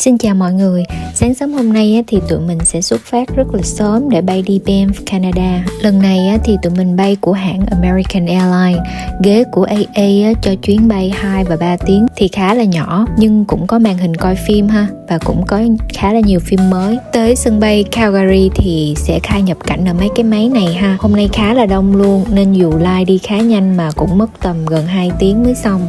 Xin chào mọi người, sáng sớm hôm nay thì tụi mình sẽ xuất phát rất là sớm để bay đi Banff, Canada. Lần này thì tụi mình bay của hãng American Airlines. Ghế của AA cho chuyến bay 2 và 3 tiếng thì khá là nhỏ, nhưng cũng có màn hình coi phim ha, và cũng có khá là nhiều phim mới. Tới sân bay Calgary thì sẽ khai nhập cảnh ở mấy cái máy này ha. Hôm nay khá là đông luôn, nên dù line đi khá nhanh mà cũng mất tầm gần 2 tiếng mới xong.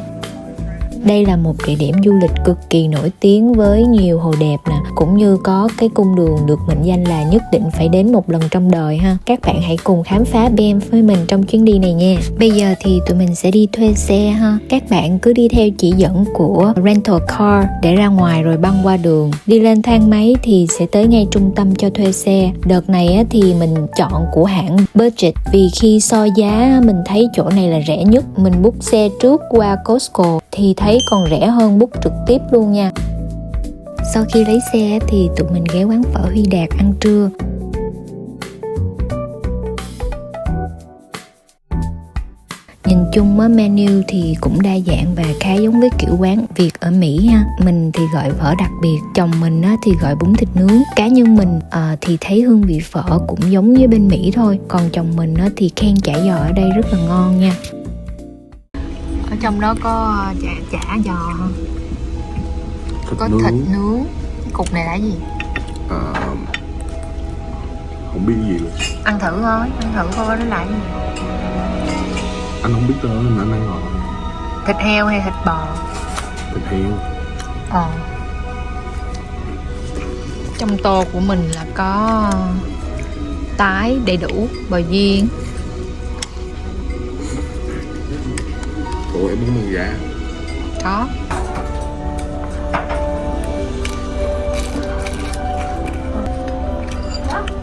Đây là một địa điểm du lịch cực kỳ nổi tiếng với nhiều hồ đẹp nè, cũng như có cái cung đường được mệnh danh là nhất định phải đến một lần trong đời ha. Các bạn hãy cùng khám phá Banff với mình trong chuyến đi này nha. Bây giờ thì tụi mình sẽ đi thuê xe ha. Các bạn cứ đi theo chỉ dẫn của rental car để ra ngoài rồi băng qua đường. Đi lên thang máy thì sẽ tới ngay trung tâm cho thuê xe. Đợt này thì mình chọn của hãng Budget vì khi so giá mình thấy chỗ này là rẻ nhất. Mình book xe trước qua Costco thì thấy còn rẻ hơn book trực tiếp luôn nha. Sau khi lấy xe thì tụi mình ghé quán phở Huy Đạt ăn trưa. Nhìn chung menu thì cũng đa dạng và khá giống với kiểu quán Việt ở Mỹ ha. Mình thì gọi phở đặc biệt, chồng mình thì gọi bún thịt nướng. Cá nhân mình thì thấy hương vị phở cũng giống với bên Mỹ thôi. Còn chồng mình thì khen chả giò ở đây rất là ngon nha. Ở trong đó có chả giò, có thịt nướng. Cục này là gì? Không biết gì luôn. Ăn thử coi nó là gì. Anh không biết tên nên anh ăn rồi. Thịt heo hay thịt bò? Thịt heo. Trong tô của mình là có tái đầy đủ, bò viên. Ủa em muốn măng giá? Có.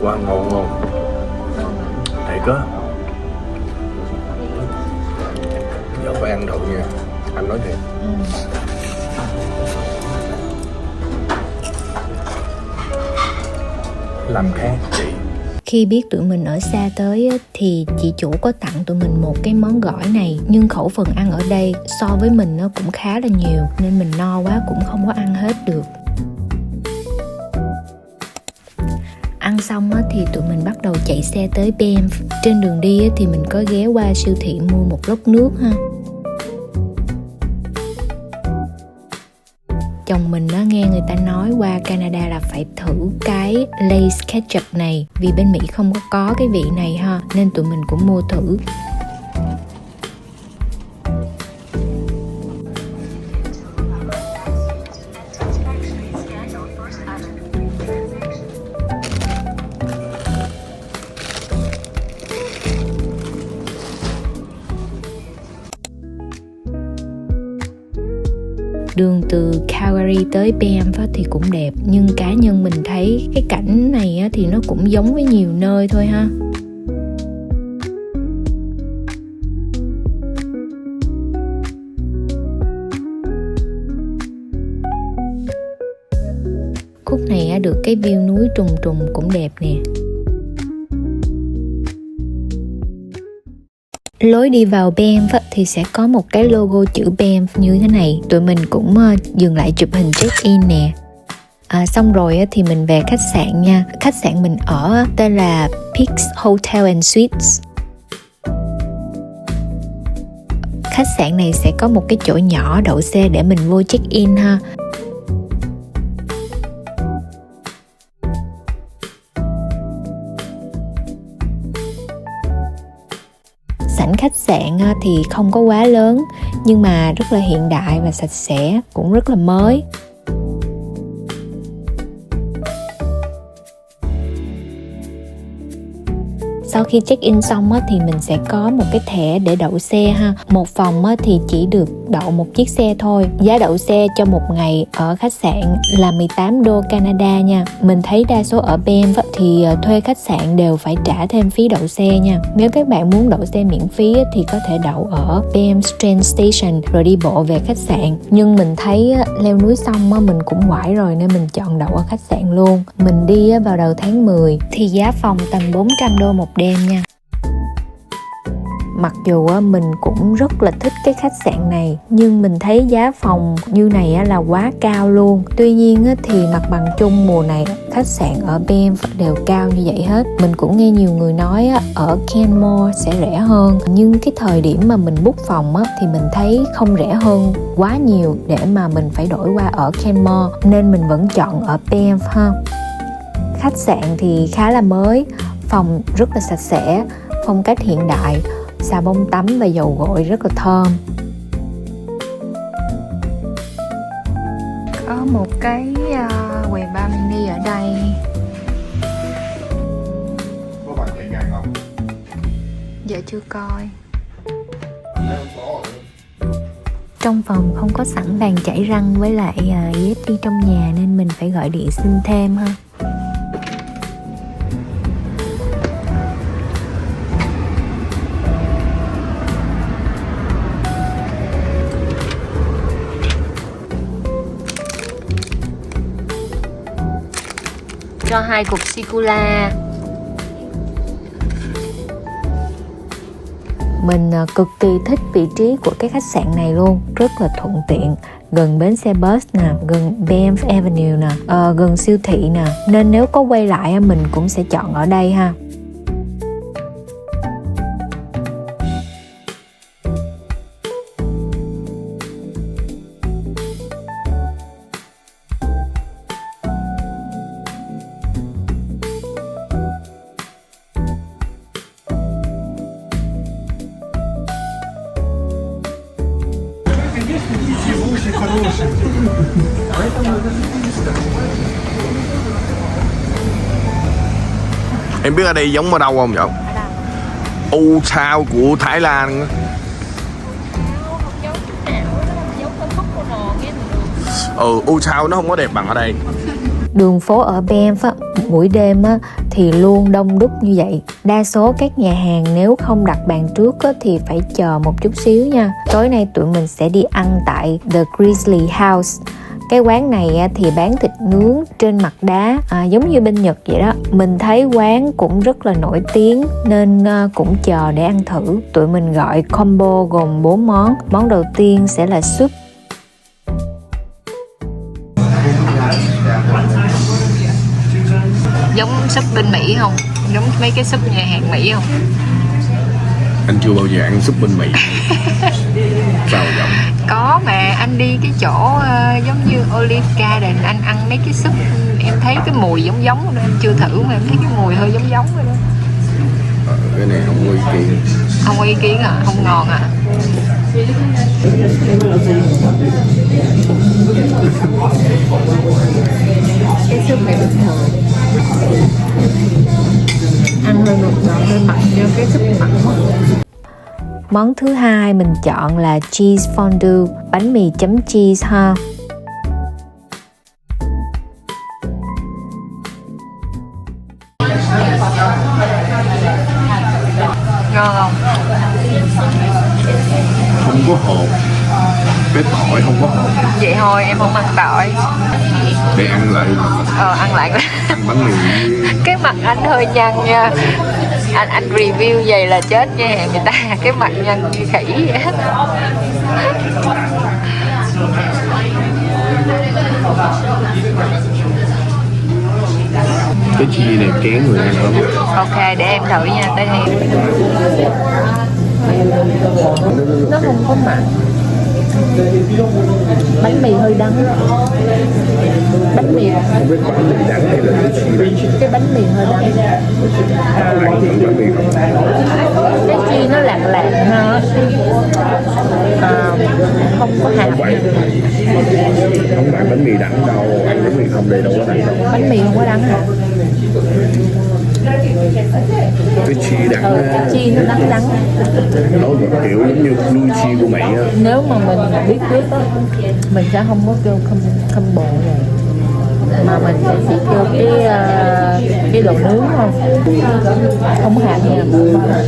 Quá ngon. Thiệt á. Giờ phải ăn thử nha. Anh nói thiệt. Làm khác chị. Khi biết tụi mình ở xa tới thì chị chủ có tặng tụi mình một cái món gỏi này, nhưng khẩu phần ăn ở đây so với mình nó cũng khá là nhiều nên mình no quá cũng không có ăn hết được. Ăn xong thì tụi mình bắt đầu chạy xe tới Banff. Trên đường đi thì mình có ghé qua siêu thị mua một lốc nước ha. Chồng mình nghe người ta nói qua Canada là phải thử cái Lay's ketchup này, vì bên Mỹ không có cái vị này ha, nên tụi mình cũng mua thử. Đường từ Calgary tới Banff thì cũng đẹp, nhưng cá nhân mình thấy cái cảnh này thì nó cũng giống với nhiều nơi thôi ha. Khúc này được cái view núi trùng trùng cũng đẹp nè. Lối đi vào Banff thì sẽ có một cái logo chữ Banff như thế này. Tụi mình cũng dừng lại chụp hình check-in nè. Xong rồi thì mình về khách sạn nha. Khách sạn mình ở tên là Peaks Hotel and Suites. Khách sạn này sẽ có một cái chỗ nhỏ đậu xe để mình vô check-in ha. Sảnh khách sạn thì không có quá lớn, nhưng mà rất là hiện đại và sạch sẽ, cũng rất là mới. Sau khi check-in xong thì mình sẽ có một cái thẻ để đậu xe ha. Một phòng thì chỉ được đậu một chiếc xe thôi. Giá đậu xe cho một ngày ở khách sạn là 18 đô Canada nha. Mình thấy đa số ở Banff thì thuê khách sạn đều phải trả thêm phí đậu xe nha. Nếu các bạn muốn đậu xe miễn phí thì có thể đậu ở Banff train station rồi đi bộ về khách sạn. Nhưng mình thấy leo núi xong mình cũng quải rồi nên mình chọn đậu ở khách sạn luôn. Mình đi vào đầu tháng 10 thì giá phòng tầm 400 đô một đêm nha. Mặc dù mình cũng rất là thích cái khách sạn này, nhưng mình thấy giá phòng như này là quá cao luôn. Tuy nhiên thì mặt bằng chung mùa này khách sạn ở Banff đều cao như vậy hết. Mình cũng nghe nhiều người nói ở Kenmore sẽ rẻ hơn, nhưng cái thời điểm mà mình book phòng thì mình thấy không rẻ hơn quá nhiều để mà mình phải đổi qua ở Kenmore, nên mình vẫn chọn ở Banff ha. Khách sạn thì khá là mới, phòng rất là sạch sẽ, phong cách hiện đại, xà bông tắm và dầu gội rất là thơm. Có một cái quầy bar mini ở đây. Có bàn chạy ngang không? Dạ chưa coi. Trong phòng không có sẵn bàn chải răng với lại dép đi trong nhà, nên mình phải gọi điện xin thêm ha. Cho 2 cục sô-cô-la. Mình cực kỳ thích vị trí của cái khách sạn này luôn, rất là thuận tiện, gần bến xe bus nè, gần Banff Avenue nè, gần siêu thị nè, nên nếu có quay lại mình cũng sẽ chọn ở đây ha. Em biết ở đây giống ở đâu không vậy? U Thao của Thái Lan. U Thao nó không có đẹp bằng ở đây. Đường phố ở Banff buổi đêm thì luôn đông đúc như vậy. Đa số các nhà hàng nếu không đặt bàn trước thì phải chờ một chút xíu nha. Tối nay tụi mình sẽ đi ăn tại The Grizzly House. Cái quán này thì bán thịt nướng trên mặt đá, giống như bên Nhật vậy đó. Mình thấy quán cũng rất là nổi tiếng nên cũng chờ để ăn thử. Tụi mình gọi combo gồm 4 món. Món đầu tiên sẽ là súp. Giống súp bên Mỹ không? Giống mấy cái súp nhà hàng Mỹ không? Anh chưa bao giờ ăn súp bên Mỹ. Sao vậy? Có mà, anh đi cái chỗ giống như Olive Garden, anh ăn mấy cái súp em thấy cái mùi giống giống đó. Em chưa thử mà em thấy cái mùi hơi giống giống rồi đó. Cái này không có ý kiến. Không có ý kiến à? Không ngon à? Cái súp này bình thường, ăn hơi ngọt hơi mặn như cái súp mặn. Món thứ hai mình chọn là cheese fondue, bánh mì chấm cheese ha. Ngon không? Không có hột. Cái tỏi không có hột. Vậy thôi em không ăn tỏi. Để ăn lại. Ăn lại. Ăn bánh mì. Cái mặt anh hơi nhăn nha. Anh review vậy là chết nha người ta. Cái mặt nhăn như khỉ vậy. Cái chi này kén người ăn lắm. Ok, để em thử nha. Đây này. Nó không có mặn. Bánh mì hơi đắng. Bánh mì không biết bánh mì đắng hay là cái chi. cái bánh mì hơi đắng. Bánh mì không. Cái chi nó lạc lạc ha. Không có hạt. Không phải bánh mì đắng đâu, ăn bánh mì không đây đâu có đắng đâu. Bánh mì không có đắng hả? Cái chi đắng. Cái chi nó đắng đắng. Nó kiểu giống như blue cheese của Mỹ á. Nếu mà mình biết trước á, mình sẽ không có kêu combo này, mà mình sẽ chỉ kêu cái đồ nướng thôi, không hạt nha.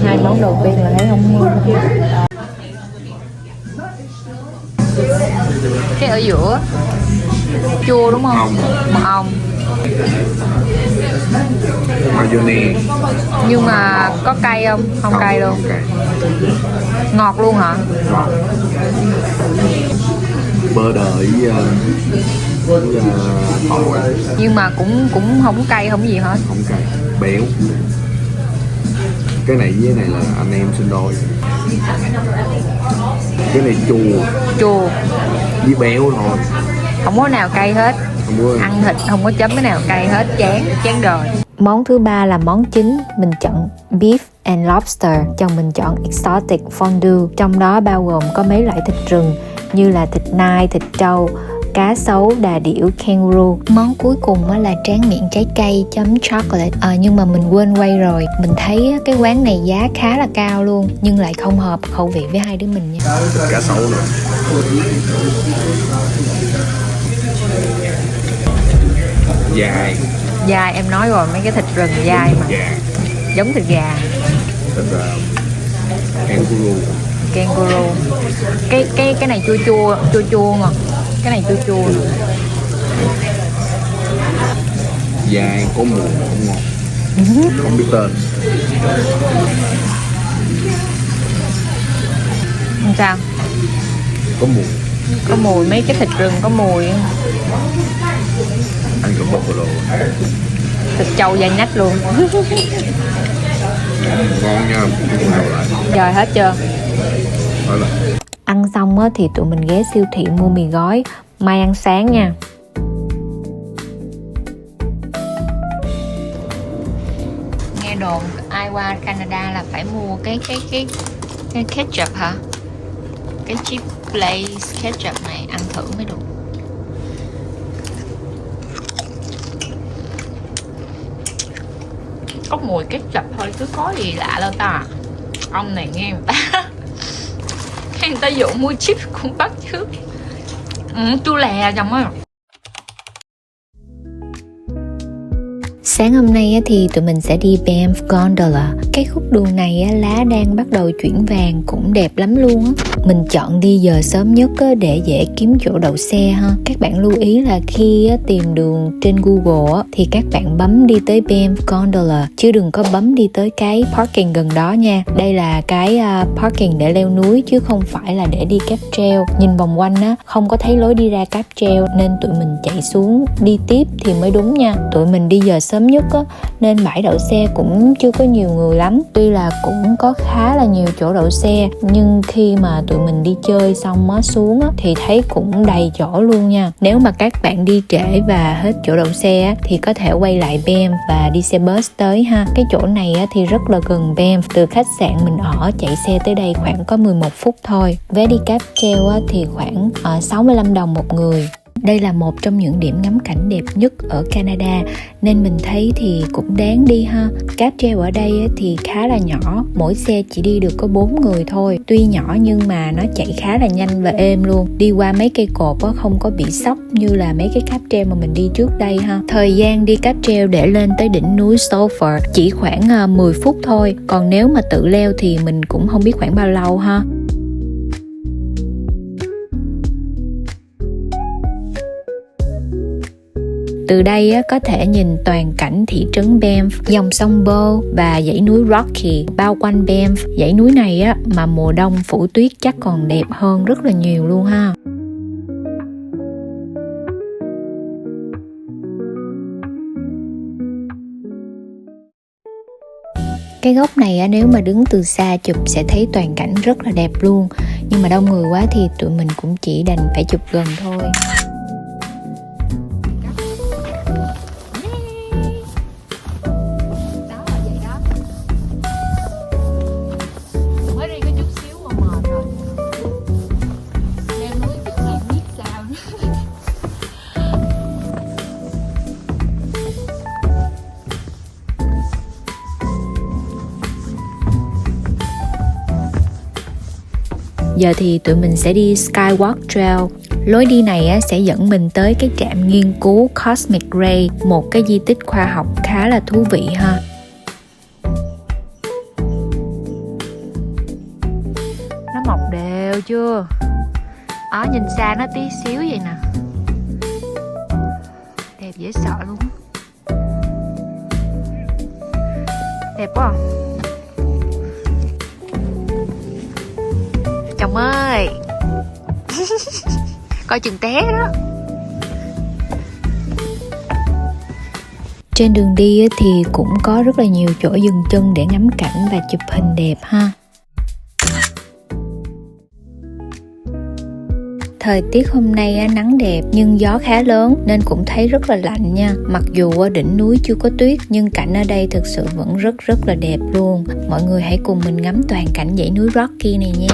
Hai món đầu tiên là thấy không. Cái ở giữa chua đúng không? Mật ong. Mayonnaise. Nhưng mà có cay không? Không cay luôn. Ngọt luôn hả? Ngọt. Bơ đợi với tỏi. Nhưng mà cũng không cay không gì hết. Không cay, béo. Cái này với này là anh em sinh đôi. Cái này chua với béo thôi, không có nào cay hết. không có. Ăn thịt không có chấm cái nào cay hết, chán rồi. Món thứ ba là món chính, mình chọn beef and lobster, chồng mình chọn exotic fondue, trong đó bao gồm có mấy loại thịt rừng như là thịt nai, thịt trâu, cá sấu, đà điểu, kangaroo. Món cuối cùng là tráng miệng trái cây chấm chocolate. Nhưng mà mình quên quay rồi. Mình thấy cái quán này giá khá là cao luôn, nhưng lại không hợp khẩu vị với hai đứa mình nha. Cá sấu nữa. Dai, em nói rồi, mấy cái thịt rừng dai mà. Giống thịt gà. Thịt Kangaroo. Cái này chua ngon. Cái này chua nè. Dai có mùi không ngon. Không biết tên. Sao? Có mùi, mấy cái thịt rừng có mùi. Ăn cơm bột rồi. Thịt trâu dai nách luôn. Ngon nha. Rồi hết chưa? Thôi là. Ăn xong thì tụi mình ghé siêu thị mua mì gói, mai ăn sáng nha. Nghe đồn ai qua Canada là phải mua cái ketchup hả? Cái Chick-fil-A ketchup này ăn thử mới được. Có mùi ketchup thôi chứ có gì lạ đâu ta. Ông này nghe người ta dụ mua chip cũng bắt chước. Chua lè chồng ơi. Sáng hôm nay thì tụi mình sẽ đi Banff Gondola. Cái khúc đường này lá đang bắt đầu chuyển vàng, cũng đẹp lắm luôn á. Mình chọn đi giờ sớm nhất để dễ kiếm chỗ đậu xe ha. Các bạn lưu ý là khi tìm đường trên Google thì các bạn bấm đi tới Banff Gondola, chứ đừng có bấm đi tới cái parking gần đó nha. Đây là cái parking để leo núi chứ không phải là để đi cáp treo. Nhìn vòng quanh không có thấy lối đi ra cáp treo nên tụi mình chạy xuống đi tiếp thì mới đúng nha. Tụi mình đi giờ sớm nhất nên bãi đậu xe cũng chưa có nhiều người lắm. Tuy là cũng có khá là nhiều chỗ đậu xe, nhưng khi mà tụi mình đi chơi xong xuống thì thấy cũng đầy chỗ luôn nha. Nếu mà các bạn đi trễ và hết chỗ đậu xe thì có thể quay lại Banff và đi xe bus tới ha. Cái chỗ này thì rất là gần Banff, từ khách sạn mình ở chạy xe tới đây khoảng có 11 phút thôi. Vé đi cáp treo thì khoảng 65 đồng một người. Đây là một trong những điểm ngắm cảnh đẹp nhất ở Canada nên mình thấy thì cũng đáng đi ha. Cáp treo ở đây thì khá là nhỏ, mỗi xe chỉ đi được có 4 người thôi. Tuy nhỏ nhưng mà nó chạy khá là nhanh và êm luôn. Đi qua mấy cây cột không có bị sốc như là mấy cái cáp treo mà mình đi trước đây ha. Thời gian đi cáp treo để lên tới đỉnh núi Sulphur chỉ khoảng 10 phút thôi. Còn nếu mà tự leo thì mình cũng không biết khoảng bao lâu ha. Từ đây có thể nhìn toàn cảnh thị trấn Banff, dòng sông Bow và dãy núi Rocky bao quanh Banff. Dãy núi này mà mùa đông phủ tuyết chắc còn đẹp hơn rất là nhiều luôn ha. Cái góc này nếu mà đứng từ xa chụp sẽ thấy toàn cảnh rất là đẹp luôn. Nhưng mà đông người quá thì tụi mình cũng chỉ đành phải chụp gần thôi. Giờ thì tụi mình sẽ đi Skywalk Trail. Lối đi này sẽ dẫn mình tới cái trạm nghiên cứu Cosmic Ray, một cái di tích khoa học khá là thú vị ha. Nó mọc đều chưa? Nhìn xa nó tí xíu vậy nè. Đẹp dễ sợ luôn. Đẹp quá. chồng ơi. Coi chừng té đó. Trên đường đi thì cũng có rất là nhiều chỗ dừng chân để ngắm cảnh và chụp hình đẹp ha. Thời tiết hôm nay nắng đẹp nhưng gió khá lớn nên cũng thấy rất là lạnh nha. Mặc dù đỉnh núi chưa có tuyết nhưng cảnh ở đây thực sự vẫn rất là đẹp luôn. Mọi người hãy cùng mình ngắm toàn cảnh dãy núi Rocky này nha.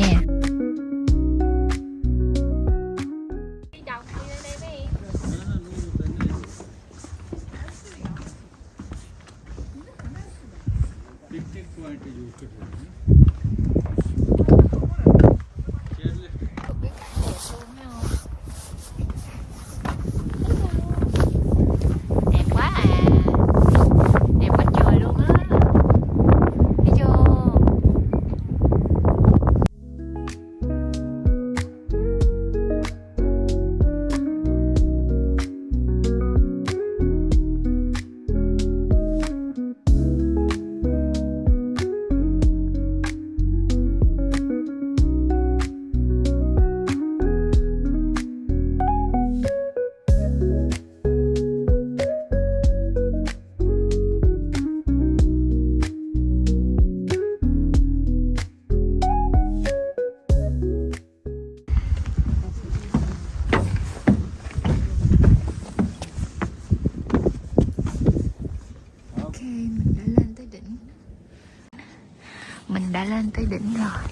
Mình đã lên tới đỉnh rồi.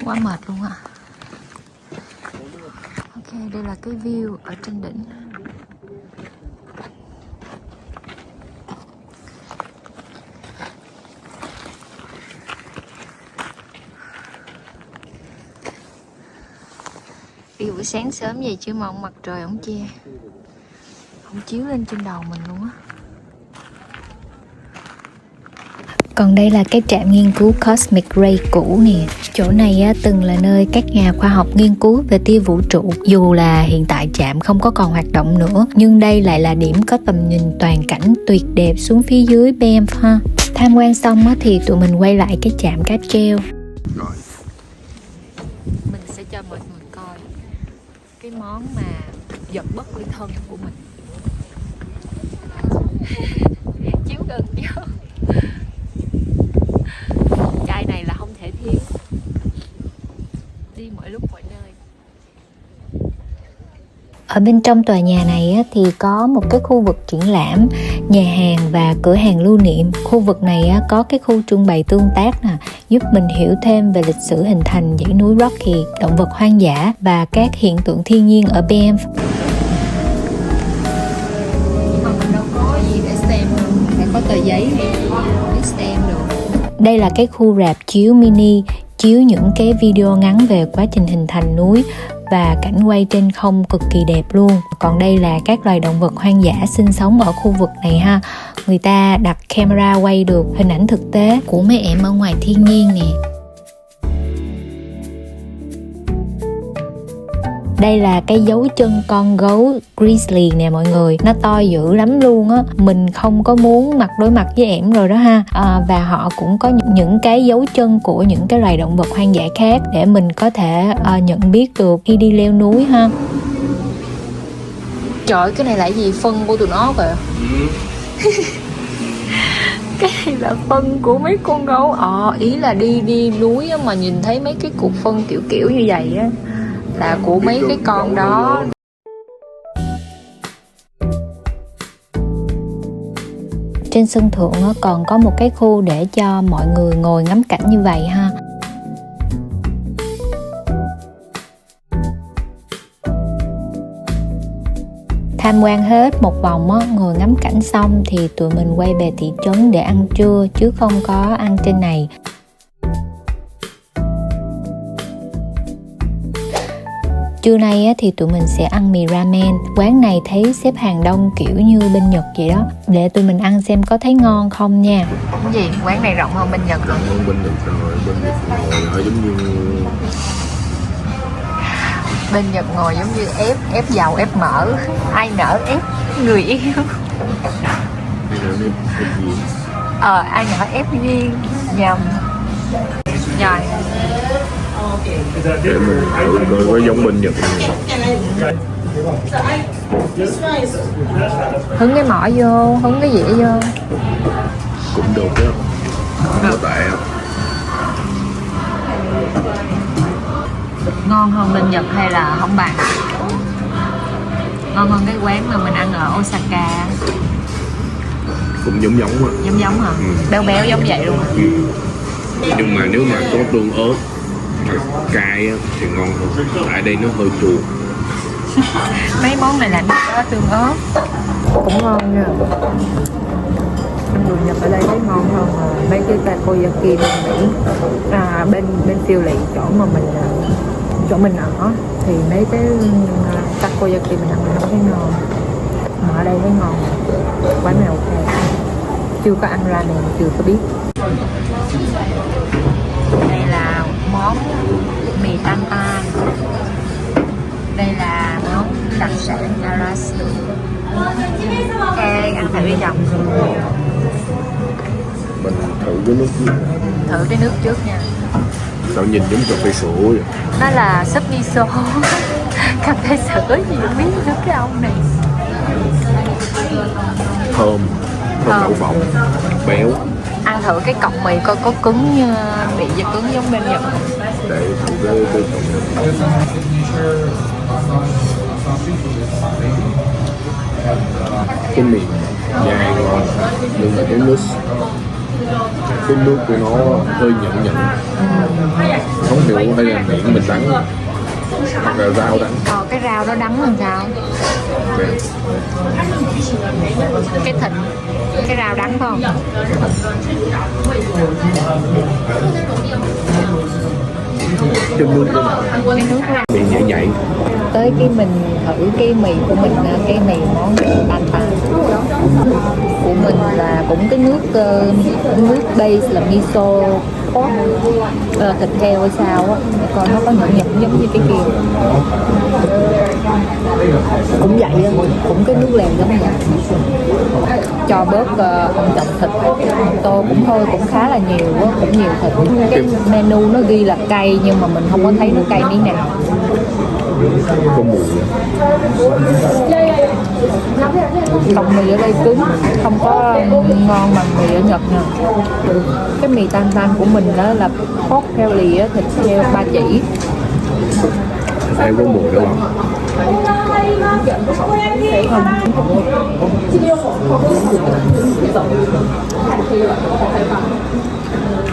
Quá mệt luôn à. Ok, đây là cái view ở trên đỉnh. Đi buổi sáng sớm vậy chứ mà ông mặt trời ông che, ông chiếu lên trên đầu mình luôn á. Còn đây là cái trạm nghiên cứu Cosmic Ray cũ nè. Chỗ này từng là nơi các nhà khoa học nghiên cứu về tia vũ trụ. Dù là hiện tại trạm không có còn hoạt động nữa, nhưng đây lại là điểm có tầm nhìn toàn cảnh tuyệt đẹp xuống phía dưới Banff ha. Tham quan xong thì tụi mình quay lại cái trạm cáp treo. Rồi. Mình sẽ cho mọi người coi cái món mà giật bất ly thân của mình. Chiếu gần vô. Chai này là không thể thiếu, đi mọi lúc mọi nơi. Ở bên trong tòa nhà này thì có một cái khu vực triển lãm, nhà hàng và cửa hàng lưu niệm. Khu vực này có cái khu trưng bày tương tác nè, giúp mình hiểu thêm về lịch sử hình thành dãy núi Rocky, động vật hoang dã và các hiện tượng thiên nhiên ở Banff. Mà mình đâu có gì để xem đâu, phải có tờ giấy để xem được. Đây là cái khu rạp chiếu mini, chiếu những cái video ngắn về quá trình hình thành núi và cảnh quay trên không cực kỳ đẹp luôn. Còn đây là các loài động vật hoang dã sinh sống ở khu vực này ha. Người ta đặt camera quay được hình ảnh thực tế của mấy em ở ngoài thiên nhiên nè. Đây là cái dấu chân con gấu grizzly nè mọi người. Nó to dữ lắm luôn á. Mình không có muốn mặt đối mặt với ẻm rồi đó ha. Và họ cũng có những cái dấu chân của những cái loài động vật hoang dã khác để mình có thể nhận biết được khi đi leo núi ha. Trời ơi, cái này là gì? Phân của tụi nó kìa. Cái này là phân của mấy con gấu. Ý là đi núi mà nhìn thấy mấy cái cục phân kiểu như vậy á là của mấy cái con đó. Trên sân thượng còn có một cái khu để cho mọi người ngồi ngắm cảnh như vậy ha. Tham quan hết một vòng ngồi ngắm cảnh xong thì tụi mình quay về thị trấn để ăn trưa chứ không có ăn trên này. Trưa nay thì tụi mình sẽ ăn mì ramen. Quán này thấy xếp hàng đông kiểu như bên Nhật vậy đó. Để tụi mình ăn xem có thấy ngon không nha. Cái gì? Quán này rộng hơn bên Nhật rồi. Rộng hơn bên Nhật rồi. Bên Nhật ngồi giống như... Bên Nhật ngồi giống như ép dầu ép mỡ. Ai nỡ ép người yêu. Ai nỡ ép duyên. Ai nỡ ép duyên. Nhầm. Rồi. Để mình thử coi có giống bên Nhật không. Hứng cái mỏ vô, hứng cái dĩa vô. Cũng được đó, không có tệ. Ngon hơn bên Nhật hay là không bằng? Ngon hơn cái quán mà mình ăn ở Osaka. Cũng giống giống á. Giống giống hả? Béo béo giống vậy luôn. Nhưng mà nếu mà có tương ớt mà cay á, thì ngon hơn. Tại đây nó hơi chua. Mấy món này là nó có tương ớt. Cũng ngon nha. Ăn đồ Nhật ở đây thấy ngon hơn mấy cái takoyaki bên Mỹ. Bên siêu thị chỗ mình ở thì mấy cái takoyaki mình ăn mình không thấy ngon, mà ở đây thấy ngon. Quán này ok. Chưa có ăn ramen nên chưa có biết. Đây là món mì tantan. Đây là món đặc sản Arashi. Ok, ăn thử đi chồng. Mình thử cái nước trước. Thử cái nước trước nha. Sao nhìn giống cà phê sữa vậy? Nó là súp miso. Cà phê sữa gì không biết nữa cái ông này. Thơm đậu phộng, béo. Ăn thử cái cọng mì coi có cứng như bị cứng giống bên Nhật. Để thử cái cái mì dai ngon, nhưng mà cái nước của nó hơi nhẫn nhẫn. Không hiểu hay là miệng mình đắng hoặc là rau đắng. Cái rau đó đắng làm sao? Cái thịt, cái rau đắng phải không? Cái nước của nó Cái nước rau. bị nhảy nhảy. Tới cái mình thử cái mì của mình, cái mì món tantan của mình là cũng cái nước base là miso pork, thịt heo hay sao á, để coi nó có nhẫn nhẫn giống như cái kia. Cũng vậy á, cũng cái nước lèo giống vậy. Cho bớt không chọc thịt, tô cũng thôi cũng khá là nhiều á, cũng nhiều thịt. Cái menu nó ghi là cay nhưng mà mình không có thấy nó cay miếng nào. Có mùi. Lòng mì ở đây cứng, không có ngon bằng mì ở Nhật nè. Cái mì tantan của mình đó là pork belly á, thịt heo ba chỉ. Em có mùi đâu không?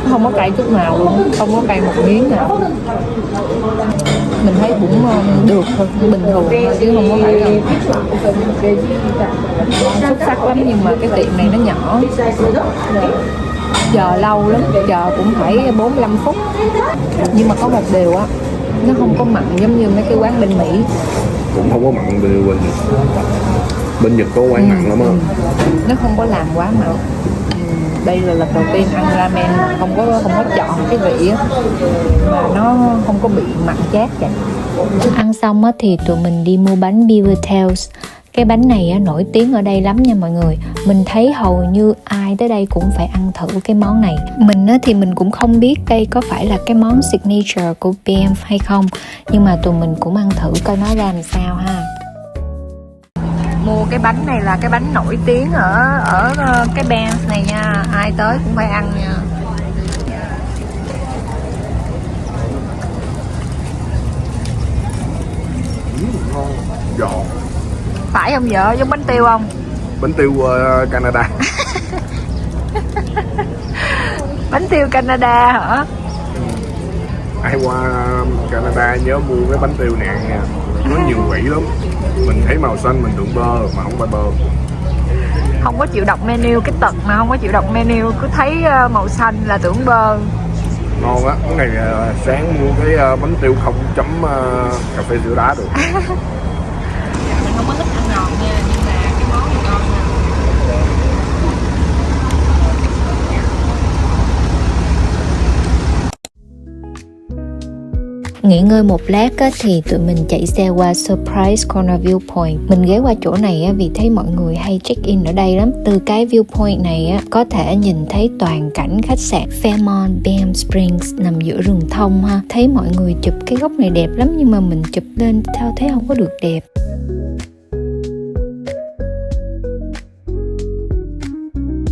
Không có cay chút nào luôn, không có cay một miếng nào. Mình thấy cũng được thôi, bình thường thôi, chứ không có phải là xuất sắc lắm. Nhưng mà cái tiệm này nó nhỏ, chờ lâu lắm, chờ cũng phải 45 phút. Nhưng mà có một điều á, nó không có mặn giống như mấy cái quán bên Mỹ. Cũng không có mặn như bên Nhật. Bên Nhật có quán mặn lắm á. Nó không có làm quá mặn. Đây là lần đầu tiên ăn ramen không có chọn cái vị á, mà nó không có bị mặn chát vậy. Ăn xong á thì tụi mình đi mua bánh Beaver Tails. Cái bánh này á, nổi tiếng ở đây lắm nha mọi người. Mình thấy hầu như ai tới đây cũng phải ăn thử cái món này. Mình á, thì mình cũng không biết đây có phải là cái món signature của BM hay không, nhưng mà tụi mình cũng ăn thử coi nó ra làm sao ha. Mua cái bánh này là cái bánh nổi tiếng ở cái Benz này nha, ai tới cũng phải ăn nha. Giòn. Phải không vợ, giống bánh tiêu không? Bánh tiêu Canada. Bánh tiêu Canada hả? Ai qua Canada nhớ mua cái bánh tiêu nè nha, có nhiều vị lắm. Mình thấy màu xanh mình tưởng bơ mà không phải bơ. Không có chịu đọc menu, cái tật mà không có chịu đọc menu, cứ thấy màu xanh là tưởng bơ. Ngon á, cái này sáng mua cái bánh tiêu không chấm cà phê sữa đá được. Mình không có thích ăn ngọt nha, nhưng mà cái món này ngon nha. Nghỉ ngơi một lát á, thì tụi mình chạy xe qua Surprise Corner Viewpoint. Mình ghé qua chỗ này á, vì thấy mọi người hay check-in ở đây lắm. Từ cái viewpoint này á, có thể nhìn thấy toàn cảnh khách sạn Fairmont Palm Springs nằm giữa rừng thông ha. Thấy mọi người chụp cái góc này đẹp lắm, nhưng mà mình chụp lên sao thấy không có được đẹp.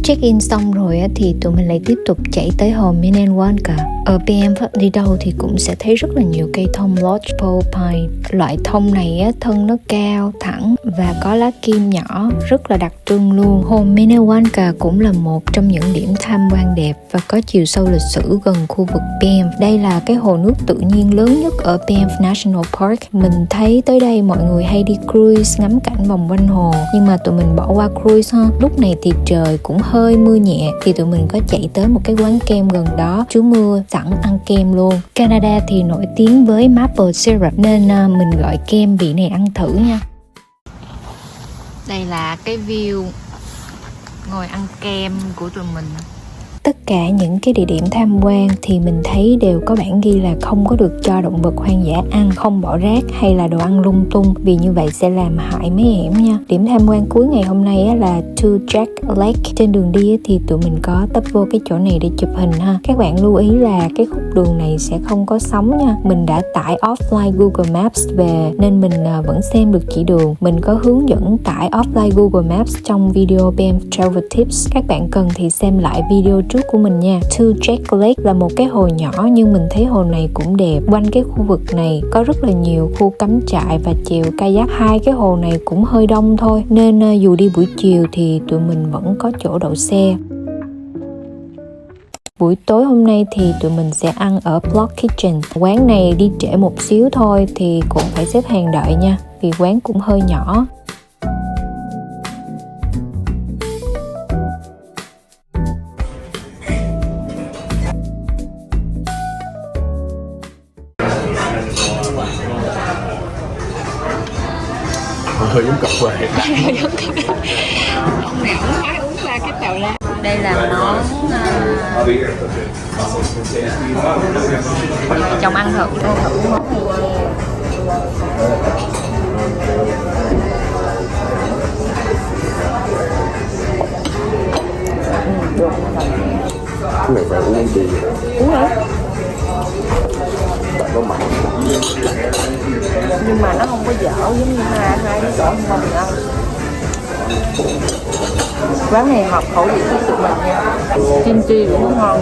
Check-in xong rồi thì tụi mình lại tiếp tục chạy tới hồ Minnewanka. Ở Banff đi đâu thì cũng sẽ thấy rất là nhiều cây thông lodgepole pine. Loại thông này thân nó cao, thẳng và có lá kim nhỏ, rất là đặc trưng luôn. Hồ Minnewanka cũng là một trong những điểm tham quan đẹp và có chiều sâu lịch sử gần khu vực Banff. Đây là cái hồ nước tự nhiên lớn nhất ở Banff National Park. Mình thấy tới đây mọi người hay đi cruise ngắm cảnh vòng quanh hồ, nhưng mà tụi mình bỏ qua cruise ha. Lúc này thì trời cũng hơi mưa nhẹ thì tụi mình có chạy tới một cái quán kem gần đó, trú mưa sẵn ăn kem luôn. Canada thì nổi tiếng với maple syrup nên mình gọi kem vị này ăn thử nha. Đây là cái view ngồi ăn kem của tụi mình. Tất cả những cái địa điểm tham quan thì mình thấy đều có bảng ghi là không có được cho động vật hoang dã ăn, không bỏ rác hay là đồ ăn lung tung, vì như vậy sẽ làm hại mấy em nha. Điểm tham quan cuối ngày hôm nay là Two Jack Lake. Trên đường đi thì tụi mình có tấp vô cái chỗ này để chụp hình ha. Các bạn lưu ý là cái khúc đường này sẽ không có sóng nha. Mình đã tải offline Google Maps về nên mình vẫn xem được chỉ đường. Mình có hướng dẫn tải offline Google Maps trong video Banff Travel Tips. Các bạn cần thì xem lại video trước của mình nha. Two Jack Lake là một cái hồ nhỏ nhưng mình thấy hồ này cũng đẹp. Quanh cái khu vực này có rất là nhiều khu cắm trại và chèo kayak. Hai cái hồ này cũng hơi đông thôi nên dù đi buổi chiều thì tụi mình vẫn có chỗ đậu xe. Buổi tối hôm nay thì tụi mình sẽ ăn ở Block Kitchen. Quán này đi trễ một xíu thôi thì cũng phải xếp hàng đợi nha, vì quán cũng hơi nhỏ. Hơi giống cà phê. Ông nào cũng phải uống 3 cái tàu lá. Đây là món chồng ăn thử món được. Cái này phải uống gì? Uống hả? Tại nó mặn. Nhưng mà nó không có dở giống như hai cái chỗ không mình ăn. Quán này hợp khẩu vị của tụi mình nha. Kim chi cũng ngon.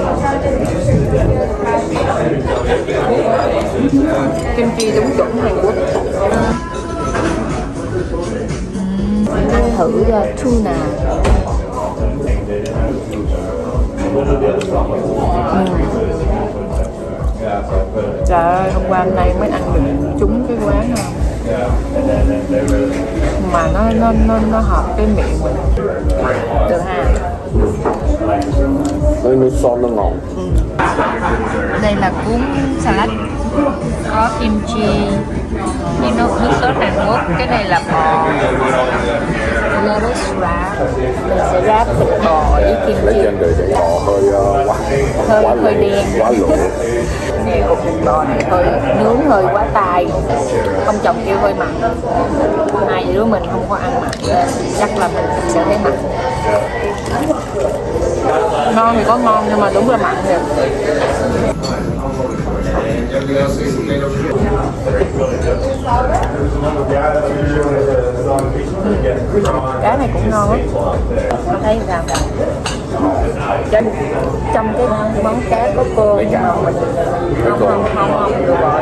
Kim chi đúng chuẩn Hàn Quốc. Ăn thử tuna. Trời ơi, hôm qua hôm nay mới ăn được trúng cái quán không? Mà nó hợp cái miệng mình. Được ha. Cái nước sốt nó ngon. Đây là cuốn salad có kim chi với nước sốt Hàn Quốc. Cái này là bò lettuce wrap. Mình sẽ wrap thịt bò với kim chi. Lấy trên đời chạy bò hơi đen. Quá lộ. Nè, cục thịt bò này hơi nướng hơi quá tai. Ông chồng kêu hơi mặn. Hai đứa mình không có ăn mặn nên chắc là mình sẽ thấy mặn. Ngon thì có ngon nhưng mà đúng là mặn rồi. Cá này cũng ngon á. Có thấy sao? Trong cái món cá có cơm nhưng mà mình không được rồi.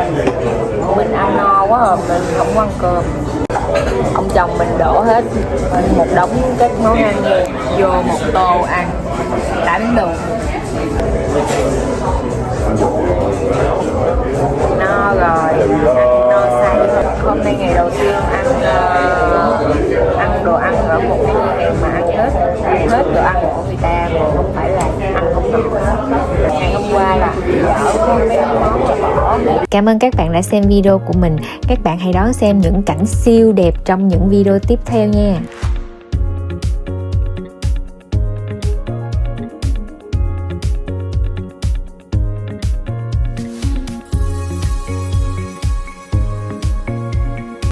Mình ăn no quá rồi, mình không có ăn cơm. Ông chồng mình đổ hết một đống các món ăn nha, vô một tô ăn, đánh đồ. No rồi, ăn no say. Hôm nay ngày đầu tiên ăn đồ ăn ở một cái cửa hàng mà ăn hết đồ ăn của người ta mà không phải là ăn không nổi. Ngày hôm qua là dở có mấy món cho bỏ. Cảm ơn các bạn đã xem video của mình. Các bạn hãy đón xem những cảnh siêu đẹp trong những video tiếp theo nha.